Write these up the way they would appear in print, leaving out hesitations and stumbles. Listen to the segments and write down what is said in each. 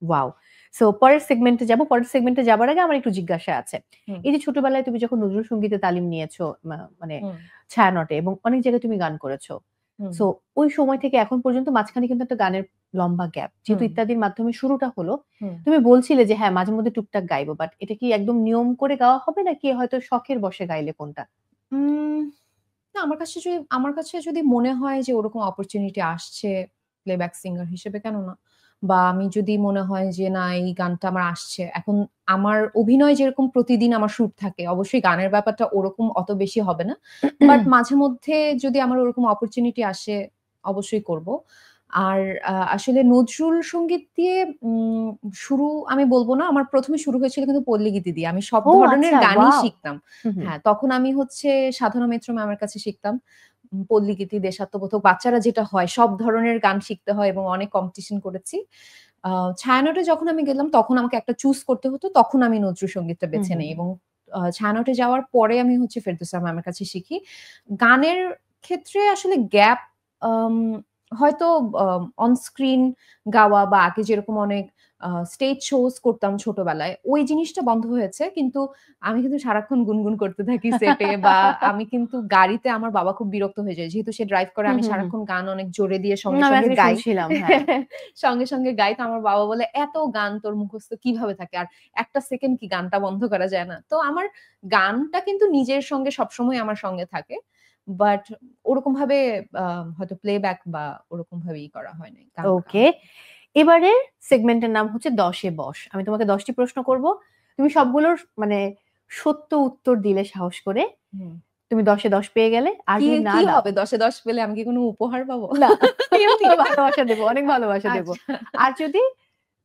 Wow! So পরের সেগমেন্টে যাব। পরের সেগমেন্টে যাবার আগে আমার একটু জিজ্ঞাসা আছে। হুম, এই যে ছোটবেলায় তুমি যখন নজরুল সঙ্গীতে তালিম নিয়েছো মানে হুম, ছায়ানটে এবং অনেক জায়গায় তুমি গান করেছো। হুম, সো ওই সময় থেকে এখন পর্যন্ত মাঝখানে কিন্তু একটা গানের লম্বা গ্যাপ। যেহেতু হুম, ইত্যাদির মাধ্যমে শুরুটা হলো, হুম। তুমি বলছিলে যে হ্যাঁ, মাঝে মধ্যে টুকটাক গাইবো। বাট এটা কি একদম নিয়ম করে গাওয়া হবে নাকি হয়তো শখের বশে গাইলে কোনটা? উম না আমার কাছে যদি মনে হয় যে ওরকম অপরচুনিটি আসছে প্লেব্যাক সিঙ্গার হিসেবে কেন না? বা আমি যদি মনে হয় যে না এই গানটা আমার আসছে। এখন আমার অভিনয় যেরকম প্রতিদিন আমার শুট থাকে, অবশ্যই গানের ব্যাপারটা ওরকম অত বেশি হবে না। বাট মাঝে মধ্যে যদি আমার ওরকম অপরচুনিটি আসে অবশ্যই করব। আর আসলে নজরুল সঙ্গীত দিয়ে উম শুরু আমি বলব না। আমার ১ম এ শুরু হয়েছিল কিন্তু পল্লীগীতি দিয়ে। আমি সব ও ধরনের আচ্ছা, গানই ওয়াও! শিখতাম। হু, হু। হ্যাঁ, তখন আমি হচ্ছে সাধনা মিত্র ম্যামের কাছে শিখতাম। পল্লীগীতি, দেশাত্মবোধক বাচ্চারা যেটা হয় সব ধরনের গান শিখতে হয় এবং অনেক কম্পিটিশন করেছি। আ ছায়ানটে যখন আমি গেলাম তখন আমাকে একটা চুজ করতে হতো। তখন আমি নজরুল সঙ্গীতটা হু, বেছে হু, নেই হু। এবং ছায়ানটে যাওয়ার পরে আমি হচ্ছে ফেরদৌসা ম্যামের কাছে শিখি। গানের ক্ষেত্রে আসলে গ্যাপ আম হয়তো অন স্ক্রিন গাওয়া বা আগে যেরকম অনেক স্টেজ শোজ করতাম ছোটবেলায়, ওই জিনিসটা বন্ধ হয়েছে। কিন্তু আমি কিন্তু সারাক্ষণ গুনগুন করতে থাকি সেটে বা আমি কিন্তু গাড়িতে আমার বাবা খুব বিরক্ত হয়ে যায়। যেহেতু সে ড্রাইভ করে হু, আমি হু, হু। সারাক্ষণ গান অনেক জোরে দিয়ে সঙ্গে, আমি সঙ্গে আজকে গাই। শুনছিলাম, হ্যাঁ। সঙ্গে, সঙ্গে গাই। তো আমার বাবা বলে, "এত গান তোর মুখস্থ কিভাবে থাকে? আর ১ টা সেকেন্ড কি গানটা বন্ধ করা যায় না?" তো আমার গানটা কিন্তু নিজের সঙ্গে সবসময় আমার সঙ্গে থাকে। বাট ওরকমভাবে আ হয়তো প্লেব্যাক বা ওরকমভাবে করা হয় নাই। গান ওকে। গাওয়া। এবারের সেগমেন্টের নাম হচ্ছে ১০ এ বস। আমি তোমাকে ১০ টি প্রশ্ন করব। তুমি সবগুলোর মানে সত্য উত্তর দিলে সাহস করে। হুম। তুমি ১০ এ ১০ পেয়ে গেলে। আর কি, যদি না কি দাও, হবে? 10 এ 10 পেলে আমি কি কোনো উপহার পাবো? না, এমনি না। ভালোবাসা দেব, অনেক ভালোবাসা দেব। আচ্ছা। আর যদি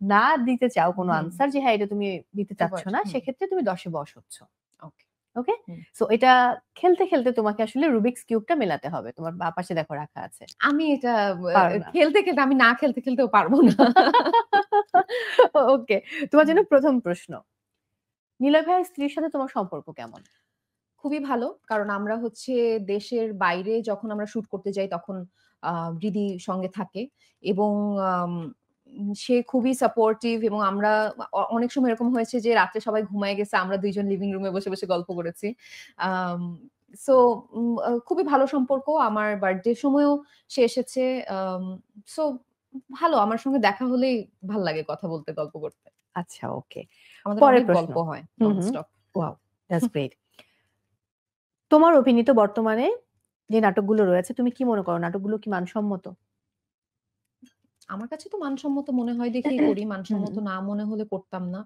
না দিতে চাও কোন হুম, আনসার যে হ্যাঁ, এটা তুমি দিতে চাচ্ছ এবার না, হুম, সেক্ষেত্রে তুমি ১০ এ বস হচ্ছ। ওকে। ওকে? হুম। সো এটা খেলতে, খেলতে তোমাকে আসলে রুবিকস কিউবটা মেলাতে হবে। তোমার বা পাশে দেখো রাখা আছে। আমি এটা পারো না। খেলতে, খেলতে আমি না খেলতে, খেলতেও পারব না। ওকে। তোমার হুম। জন্য ১ম প্রশ্ন। নিলয় ভাইয়ের স্ত্রীর সাথে তোমার সম্পর্ক কেমন? খুবই ভালো। কারণ আমরা হচ্ছে দেশের বাইরে যখন আমরা শুট করতে যাই তখন হৃদি সঙ্গে থাকে এবং আম সে খুবই সাপোর্টিভ এবং আমরা অনেক সময় এরকম হয়েছে যে রাত্রে সবাই ঘুমায়ে গেছে। আমরা ২ জন লিভিং রুমে বসে, বসে গল্প করেছি। আম সো খুবই ভালো সম্পর্ক। আমার বার্থডে সময়ও সে এসেছে। আম সো ভালো। আমার সঙ্গে দেখা হলেই ভাল লাগে কথা বলতে, গল্প করতে। আচ্ছা, ওকে। আমাদের পরের অনেক প্রশ্ন। গল্প হয় হুম, নন হুম। স্টপ। ওয়াও! That's great. তোমার অভিনীত বর্তমানে যে নাটকগুলো রয়েছে, তুমি কি মনে করো নাটকগুলো কি মানসম্মত? আমার কাছে তো মানসম্মত মনে হয় দেখেই করি। হুম, মানসম্মত হুম। না মনে হলে করতাম না।